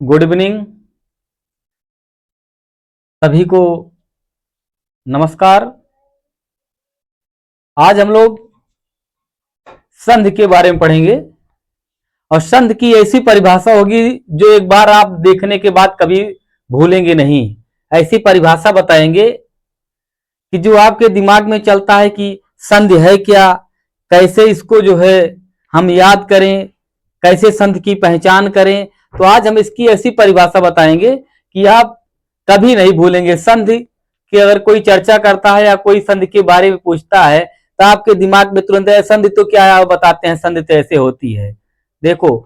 Good evening सभी को। नमस्कार। आज हम लोग संधि के बारे में पढ़ेंगे और संधि की ऐसी परिभाषा होगी जो एक बार आप देखने के बाद कभी भूलेंगे नहीं। ऐसी परिभाषा बताएंगे कि जो आपके दिमाग में चलता है कि संधि है क्या, कैसे इसको जो है हम याद करें, कैसे संधि की पहचान करें। तो आज हम इसकी ऐसी परिभाषा बताएंगे कि आप कभी नहीं भूलेंगे। संधि की अगर कोई चर्चा करता है या कोई संधि के बारे में पूछता है तो आपके दिमाग में तुरंत है संधि तो क्या है, आप बताते हैं संधि तो ऐसे होती है। देखो,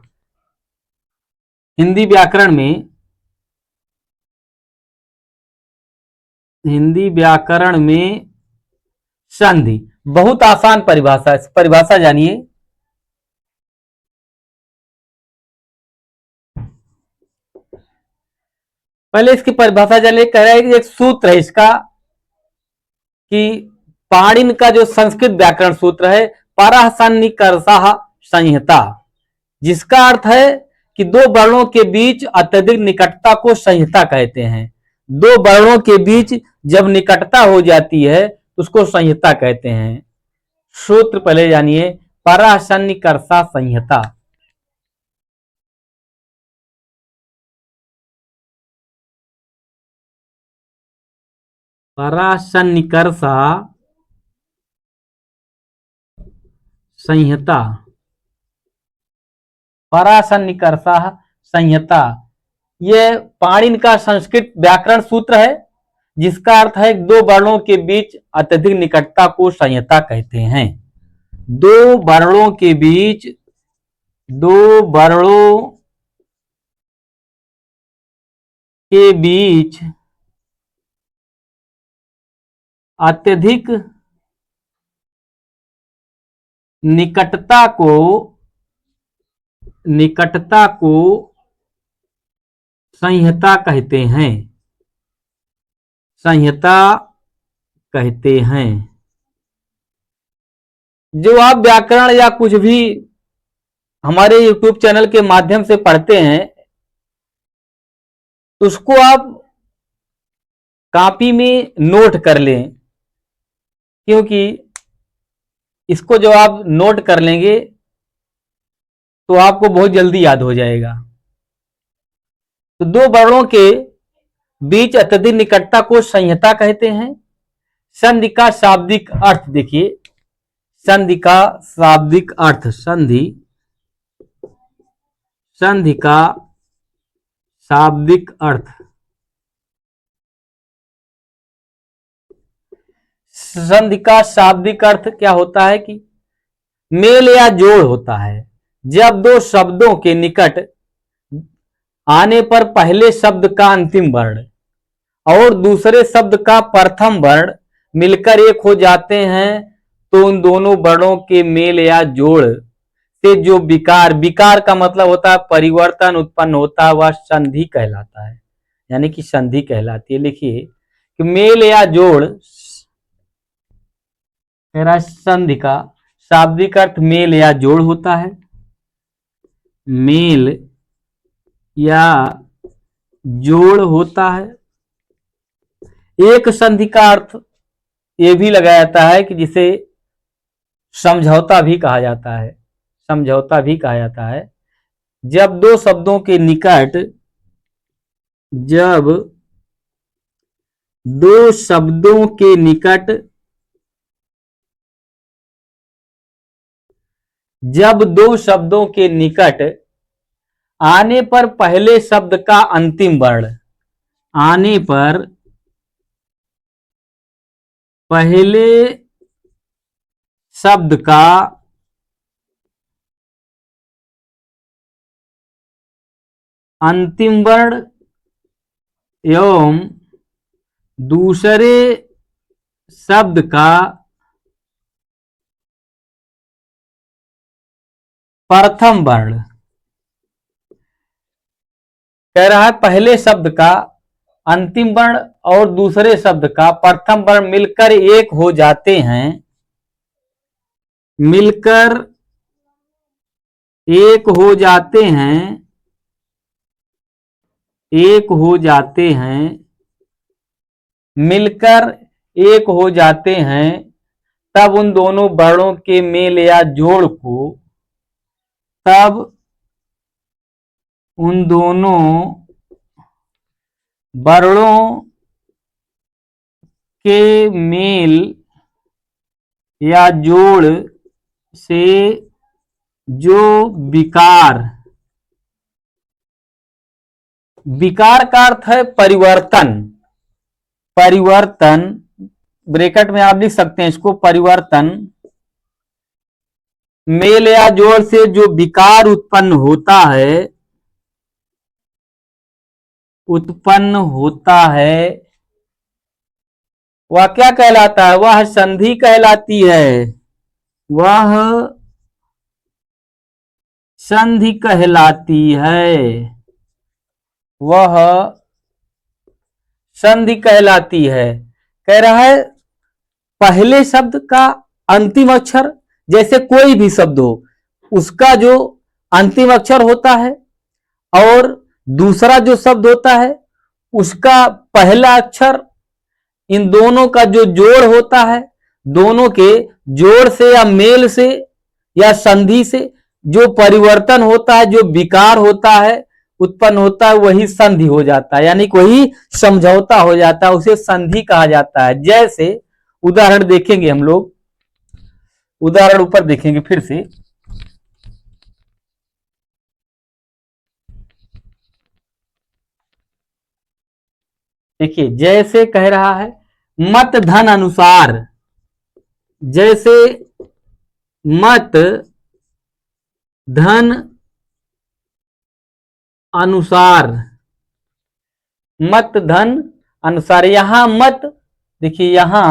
हिंदी व्याकरण में संधि बहुत आसान परिभाषा है। परिभाषा जानिए। पहले इसकी परिभाषा जानिए। कह रहा है कि एक सूत्र है इसका कि पाणिनि का जो संस्कृत व्याकरण सूत्र है परसन्निकर्षः संहिता, जिसका अर्थ है कि दो वर्णों के बीच अत्यधिक निकटता को संहिता कहते हैं। दो वर्णों के बीच जब निकटता हो जाती है उसको संहिता कहते हैं। सूत्र पहले जानिए, परसन्निकर्षः संहिता। परसन्निकर्षः संहिता, परसन्निकर्षः संहिता, यह पाणिनि का संस्कृत व्याकरण सूत्र है जिसका अर्थ है दो वर्णों के बीच अत्यधिक निकटता को संहिता कहते हैं। दो वर्णों के बीच अत्यधिक निकटता को संहिता कहते हैं। संहिता कहते हैं। जो आप व्याकरण या कुछ भी हमारे YouTube चैनल के माध्यम से पढ़ते हैं उसको आप कॉपी में नोट कर लें, क्योंकि इसको जब आप नोट कर लेंगे तो आपको बहुत जल्दी याद हो जाएगा। तो दो वर्णों के बीच अत्यधिक निकटता को संहिता कहते हैं। संधि का शाब्दिक अर्थ देखिए। संधि का शाब्दिक अर्थ, संधि का शाब्दिक अर्थ, संधि का शाब्दिक अर्थ क्या होता है कि मेल या जोड़ होता है। जब दो शब्दों के निकट आने पर पहले शब्द का अंतिम वर्ण और दूसरे शब्द का प्रथम वर्ण मिलकर एक हो जाते हैं तो उन दोनों वर्णों के मेल या जोड़ से जो विकार का मतलब होता है परिवर्तन उत्पन्न होता है, वह संधि कहलाता है, यानी कि संधि कहलाती है। लिखिए कि मेल या जोड़, मेरा संधि का शाब्दिक अर्थ मेल या जोड़ होता है। मेल या जोड़ होता है। एक संधि का अर्थ यह भी लगाया जाता है कि जिसे समझौता भी कहा जाता है। समझौता भी कहा जाता है। जब दो शब्दों के निकट, जब दो शब्दों के निकट आने पर पहले शब्द का अंतिम वर्ण, आने पर पहले शब्द का अंतिम वर्ण एवं दूसरे शब्द का प्रथम वर्ण, कह रहा है पहले शब्द का अंतिम वर्ण और दूसरे शब्द का प्रथम वर्ण मिलकर एक हो जाते हैं, मिलकर एक हो जाते हैं एक हो जाते हैं, मिलकर एक हो जाते हैं, तब उन दोनों वर्णों के मेल या जोड़ को, तब उन दोनों वर्णों के मेल या जोड़ से जो विकार, विकार का अर्थ है परिवर्तन, परिवर्तन ब्रैकेट में आप लिख सकते हैं इसको, परिवर्तन, मेल या जोड़ से जो विकार उत्पन्न होता है, उत्पन्न होता है, वह क्या कहलाता है? वह संधि कहलाती है, वह संधि कहलाती है, वह संधि कहलाती है। कह रहा है पहले शब्द का अंतिम अक्षर, जैसे कोई भी शब्द हो उसका जो अंतिम अक्षर होता है और दूसरा जो शब्द होता है उसका पहला अक्षर, इन दोनों का जो जोड़ होता है, दोनों के जोड़ से या मेल से या संधि से जो परिवर्तन होता है, जो विकार होता है, उत्पन्न होता है, वही संधि हो जाता है, यानी वही समझौता हो जाता है, उसे संधि कहा जाता है। जैसे उदाहरण देखेंगे हम लोग, उदाहरण ऊपर देखेंगे फिर से। देखिए जैसे कह रहा है मत धन अनुसार, जैसे मत धन अनुसार, मत धन अनुसार, यहां मत, देखिए यहां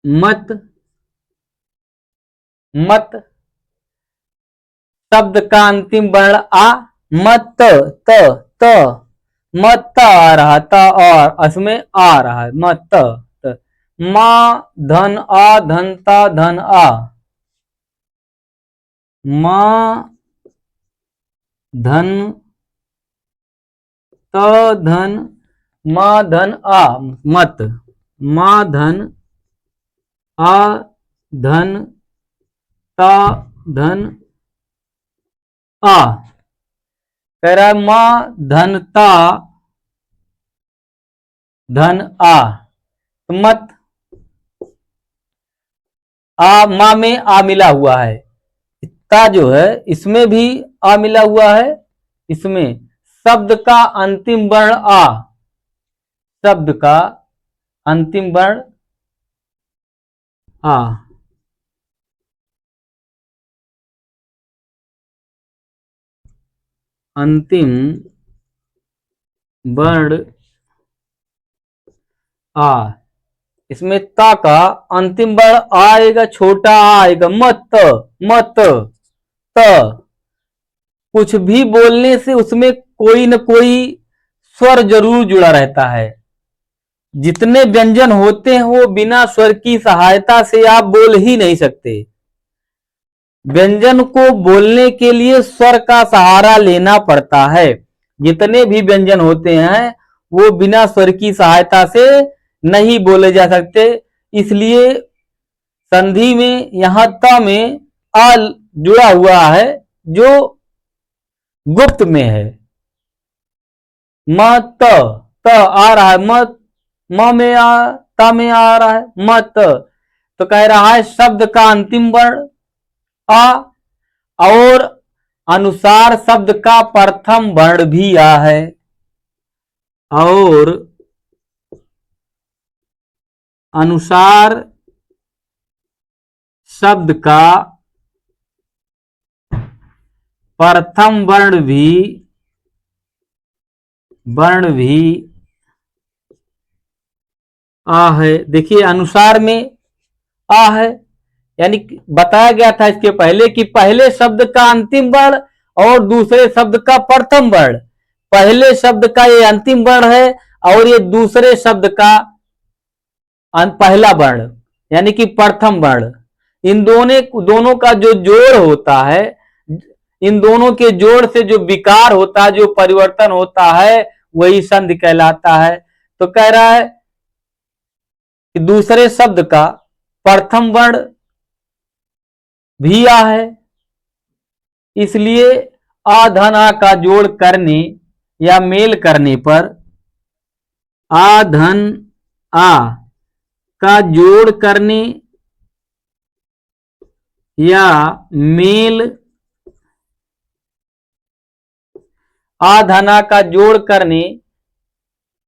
मत, मत शब्द का अंतिम वर्ण आ, मत त, त मत आ रहा, त और इसमें आ रहा है, मत त, मां धन आ, धनता धन आ, मां धन त धन, मां धन आ, मत, मां धन आ धन ता धन आ, कह रहा है मां धनता धन आ, मत आ, मां में आ मिला हुआ है, ता जो है इसमें भी आ मिला हुआ है, इसमें शब्द का अंतिम वर्ण आ, शब्द का अंतिम वर्ण आ, अंतिम वर्ण आ, इसमें ता का अंतिम वर्ण आएगा, छोटा आएगा, मत, मत त, कुछ भी बोलने से उसमें कोई न कोई स्वर जरूर जुड़ा रहता है। जितने व्यंजन होते हैं वो बिना स्वर की सहायता से आप बोल ही नहीं सकते। व्यंजन को बोलने के लिए स्वर का सहारा लेना पड़ता है। जितने भी व्यंजन होते हैं वो बिना स्वर की सहायता से नहीं बोले जा सकते। इसलिए संधि में यहां त में आ जुड़ा हुआ है जो गुप्त में है। म त आ रहा है, म में आ, त में आ रहा है, मत। तो कह रहा है शब्द का अंतिम वर्ण आ और अनुसार शब्द का प्रथम वर्ण भी आ है, और अनुसार शब्द का प्रथम वर्ण भी आ है। देखिए अनुसार में आ है, यानी बताया गया था इसके पहले कि पहले शब्द का अंतिम वर्ण और दूसरे शब्द का प्रथम वर्ण। पहले शब्द का ये अंतिम वर्ण है और ये दूसरे शब्द का पहला वर्ण यानी कि प्रथम वर्ण। इन दोनों का जो जोड़ होता है, इन दोनों के जोड़ से जो विकार होता है, जो परिवर्तन होता है, वही संधि कहलाता है। तो कह रहा है कि दूसरे शब्द का प्रथम वर्ण भी आ है, इसलिए आ धन आ का जोड़ करने या मेल करने पर, आ धन आ का जोड़ करने या मेल, आ धन आ का जोड़ करने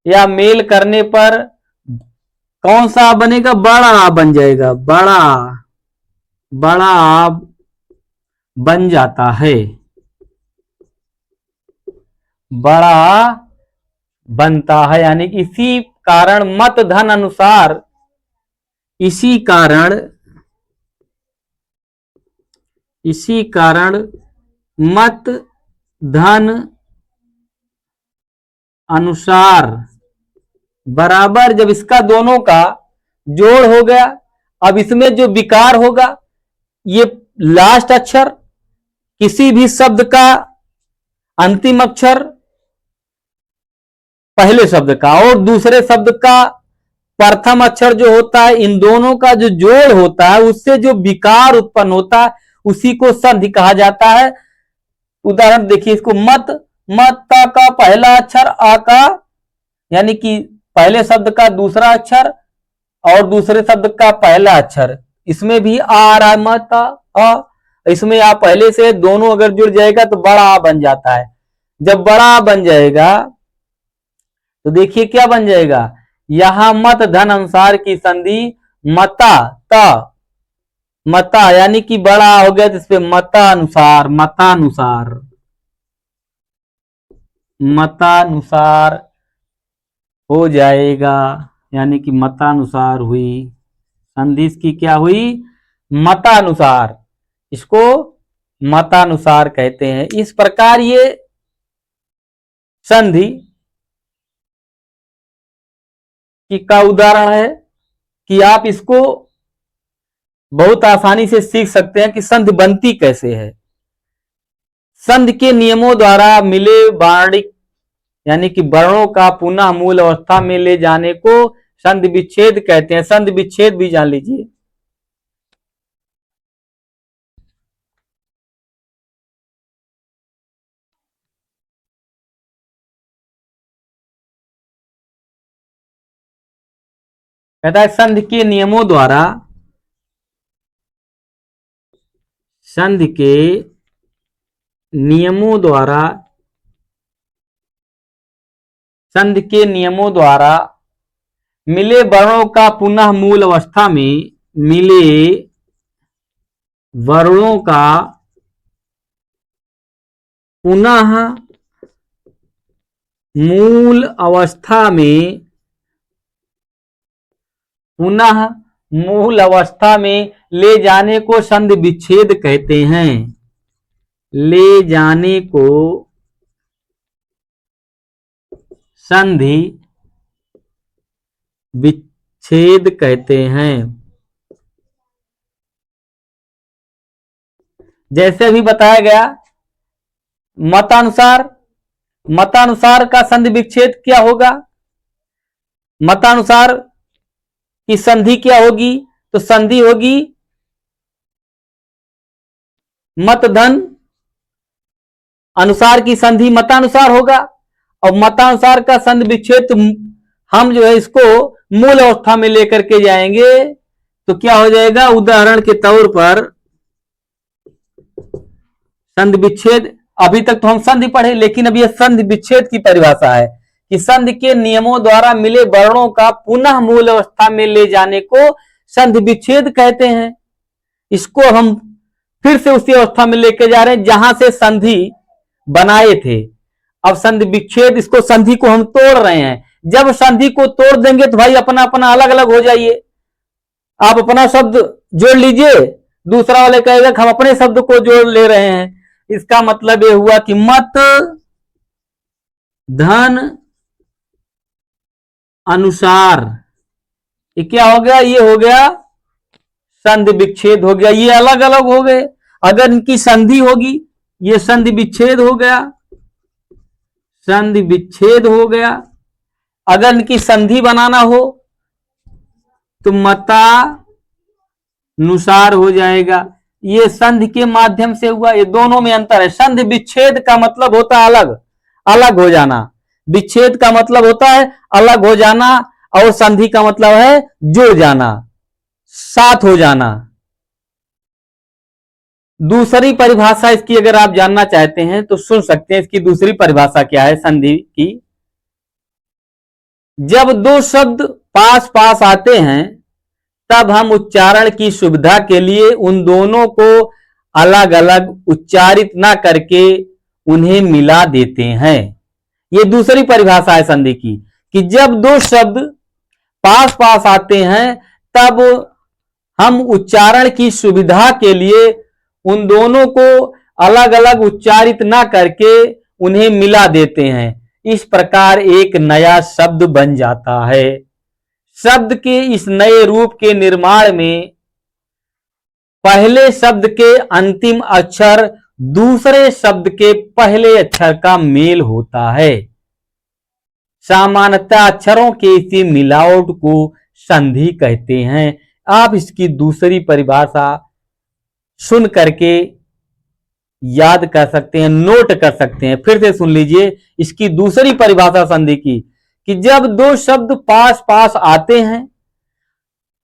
या मेल करने पर कौन सा बनेगा? बड़ा आ बन जाएगा। बड़ा आ बन जाता है, बड़ा आ बनता है। यानी कि इसी कारण मत धन अनुसार, इसी कारण मत धन अनुसार बराबर, जब इसका दोनों का जोड़ हो गया, अब इसमें जो विकार होगा, ये लास्ट अक्षर किसी भी शब्द का अंतिम अक्षर पहले शब्द का और दूसरे शब्द का प्रथम अक्षर जो होता है, इन दोनों का जो जोड़ होता है, उससे जो विकार उत्पन्न होता है, उसी को संधि कहा जाता है। उदाहरण देखिए इसको, मत का पहला अक्षर आ का, यानी कि पहले शब्द का दूसरा अक्षर और दूसरे शब्द का पहला अक्षर, इसमें भी आ रहा है मत आ, इसमें आ पहले से, दोनों अगर जुड़ जाएगा तो बड़ा आ बन जाता है। जब बड़ा आ बन जाएगा तो देखिए क्या बन जाएगा, यहां मत धन अनुसार की संधि मता मता, यानी कि बड़ा हो गया, जिसपे मतानुसार हो जाएगा। यानी कि मतानुसार हुई संधि, इसकी क्या हुई? मतानुसार। इसको मतानुसार कहते हैं। इस प्रकार ये संधि की का उदाहरण है कि आप इसको बहुत आसानी से सीख सकते हैं कि संधि बनती कैसे है। संधि के नियमों द्वारा मिले वार्णिक, यानी कि वर्णों का पुनः मूल अवस्था में ले जाने को संधि विच्छेद कहते हैं। संधि विच्छेद भी जान लीजिए। कहता है संधि के नियमों द्वारा, संधि के नियमों द्वारा मिले वर्णों का पुनः मूल अवस्था में, मिले वर्णों का पुनः मूल अवस्था में, ले जाने को संधि विच्छेद कहते हैं। ले जाने को संधि विच्छेद कहते हैं। जैसे अभी बताया गया, मतानुसार का संधि विच्छेद क्या होगा? मतानुसार की संधि क्या होगी? तो संधि होगी मत धन अनुसार की संधि मतानुसार होगा, और मतानुसार का संधि विच्छेद हम जो है इसको मूल अवस्था में लेकर के जाएंगे तो क्या हो जाएगा? उदाहरण के तौर पर संधि विच्छेद, अभी तक तो हम संधि पढ़े, लेकिन अब यह संधि विच्छेद की परिभाषा है कि संधि के नियमों द्वारा मिले वर्णों का पुनः मूल अवस्था में ले जाने को संधि विच्छेद कहते हैं। इसको हम फिर से उसी अवस्था में लेके जा रहे हैं जहां से संधि बनाए थे। अब संधि विच्छेद, इसको संधि को हम तोड़ रहे हैं। जब संधि को तोड़ देंगे तो भाई अपना अपना अलग अलग हो जाइए। आप अपना शब्द जोड़ लीजिए, दूसरा वाले कहेगा कि हम अपने शब्द को जोड़ ले रहे हैं। इसका मतलब यह हुआ कि मत धन अनुसार, ये क्या हो गया? ये हो गया संधि विच्छेद हो गया। ये अलग अलग हो गए। अगर इनकी संधि होगी ये संधि विच्छेद हो गया, संधि विच्छेद हो गया। अगर इनकी संधि बनाना हो तो मतानुसार हो जाएगा। ये संधि के माध्यम से हुआ, ये दोनों में अंतर है। संधि विच्छेद का मतलब होता है अलग, अलग हो जाना। विच्छेद का मतलब होता है अलग हो जाना, और संधि का मतलब है जुड़ जाना, साथ हो जाना। दूसरी परिभाषा इसकी अगर आप जानना चाहते हैं तो सुन सकते हैं। इसकी दूसरी परिभाषा क्या है संधि की? जब दो शब्द पास पास आते हैं तब हम उच्चारण की सुविधा के लिए उन दोनों को अलग अलग उच्चारित ना करके उन्हें मिला देते हैं। यह दूसरी परिभाषा है संधि की, कि जब दो शब्द पास पास आते हैं तब हम उच्चारण की सुविधा के लिए उन दोनों को अलग अलग उच्चारित ना करके उन्हें मिला देते हैं। इस प्रकार एक नया शब्द बन जाता है। शब्द के इस नए रूप के निर्माण में पहले शब्द के अंतिम अक्षर दूसरे शब्द के पहले अक्षर का मेल होता है। सामान्यतः अक्षरों के इसी मिलावट को संधि कहते हैं। आप इसकी दूसरी परिभाषा सुन करके याद कर सकते हैं, नोट कर सकते हैं। फिर से सुन लीजिए इसकी दूसरी परिभाषा संधि की, कि जब दो शब्द पास पास आते हैं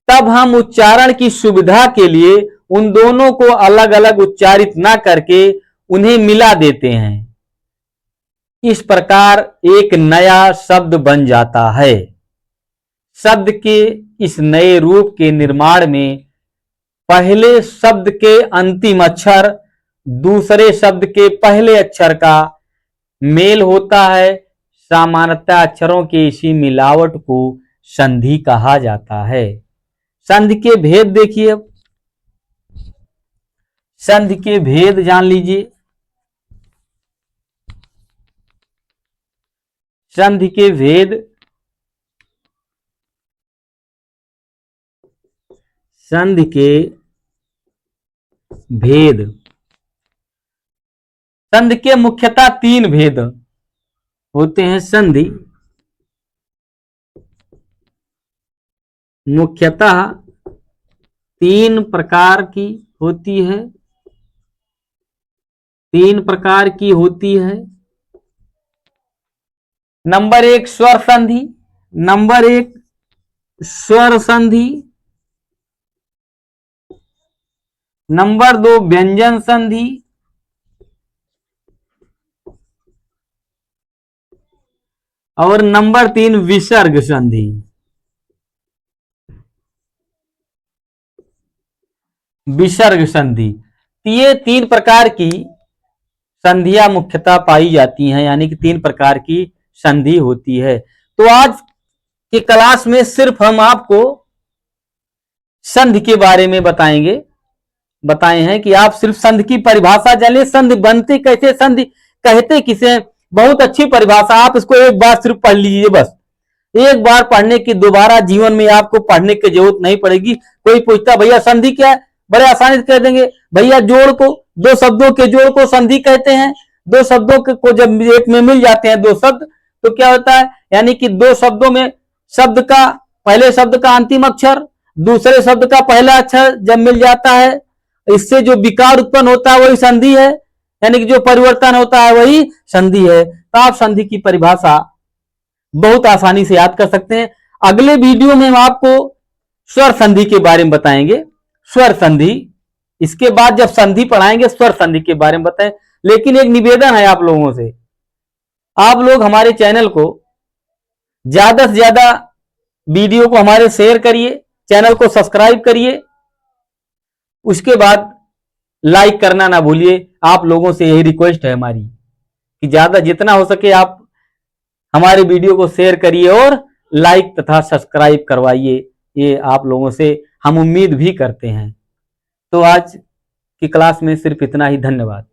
तब हम उच्चारण की सुविधा के लिए उन दोनों को अलग अलग उच्चारित ना करके उन्हें मिला देते हैं। इस प्रकार एक नया शब्द बन जाता है। शब्द के इस नए रूप के निर्माण में पहले शब्द के अंतिम अक्षर दूसरे शब्द के पहले अक्षर का मेल होता है। सामान्यतः अक्षरों के इसी मिलावट को संधि कहा जाता है। संधि के भेद देखिए, अब संधि के भेद जान लीजिए। संधि के भेद, संधि के भेद, संधि के मुख्यतः तीन भेद होते हैं। संधि मुख्यतः तीन प्रकार की होती है, तीन प्रकार की होती है। नंबर एक स्वर संधि, नंबर एक स्वर संधि, नंबर दो व्यंजन संधि, और नंबर तीन विसर्ग संधि। विसर्ग संधि, ये तीन प्रकार की संधियां मुख्यतः पाई जाती हैं, यानी कि तीन प्रकार की संधि होती है। तो आज की क्लास में सिर्फ हम आपको संधि के बारे में बताए हैं कि आप सिर्फ संधि की परिभाषा जानिए, संधि बनती कैसे, संधि कहते किसे। बहुत अच्छी परिभाषा, आप इसको एक बार सिर्फ पढ़ लीजिए। बस एक बार पढ़ने की दोबारा जीवन में आपको पढ़ने की जरूरत नहीं पड़ेगी। कोई पूछता भैया संधि क्या है, बड़े आसानी से कह देंगे भैया जोड़ को, दो शब्दों के जोड़ को संधि कहते हैं। दो शब्दों को जब एक में मिल जाते हैं दो शब्द, तो क्या होता है, यानी कि दो शब्दों में शब्द का पहले शब्द का अंतिम अक्षर दूसरे शब्द का पहला अक्षर जब मिल जाता है, इससे जो विकार उत्पन्न होता है वही संधि है, यानी कि जो परिवर्तन होता है वही संधि है। तो आप संधि की परिभाषा बहुत आसानी से याद कर सकते हैं। अगले वीडियो में हम आपको स्वर संधि के बारे में बताएंगे, स्वर संधि। इसके बाद जब संधि पढ़ाएंगे स्वर संधि के बारे में बताएं। लेकिन एक निवेदन है आप लोगों से, आप लोग हमारे चैनल को ज्यादा से ज्यादा वीडियो को हमारे शेयर करिए, चैनल को सब्सक्राइब करिए, उसके बाद लाइक करना ना भूलिए। आप लोगों से यही रिक्वेस्ट है हमारी कि ज्यादा जितना हो सके आप हमारे वीडियो को शेयर करिए और लाइक तथा सब्सक्राइब करवाइए। ये आप लोगों से हम उम्मीद भी करते हैं। तो आज की क्लास में सिर्फ इतना ही। धन्यवाद।